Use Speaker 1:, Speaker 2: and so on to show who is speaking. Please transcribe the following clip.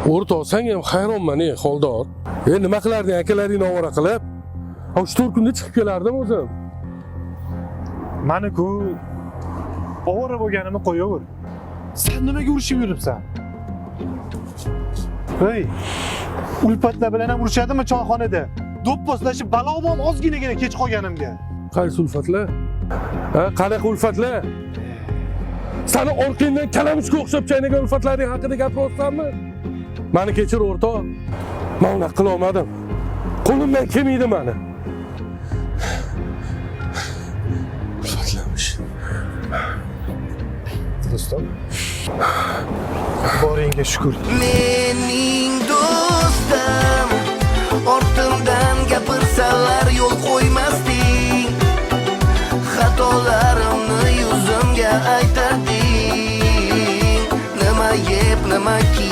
Speaker 1: O'rtoq, sen ham hayronman, Xoldor. Nima qilarding akalaringni ovora qilib? 3-4 kunda chiqib kelardim o'zim.
Speaker 2: Mani-ku ovora bo'lganimni qo'yaver. Sen nimaga urushib yuribsan? Hey, ulfatlar bilan ham urushadimi choyxonada? Do'pposlashib balog'im ozginagina kech qolganimga.
Speaker 1: Qaysi ulfatlar? Qanaqa ulfatlar? Seni orqangdan kalamushga o'xshab chaynagan ulfatlaring haqida gapiryapsanmi? Meni kechir o'rtoq. Men uni qila olmadim. Qo'limdan kelmaydi meni. Ulfatlarmish.
Speaker 2: Do'stim. Boringga shukr.
Speaker 3: Mening do'stim, ortimdan gapirsalar yo'l qo'ymasding. Xatolarimni yuzimga aytarding. Nima yeb, nima kiyib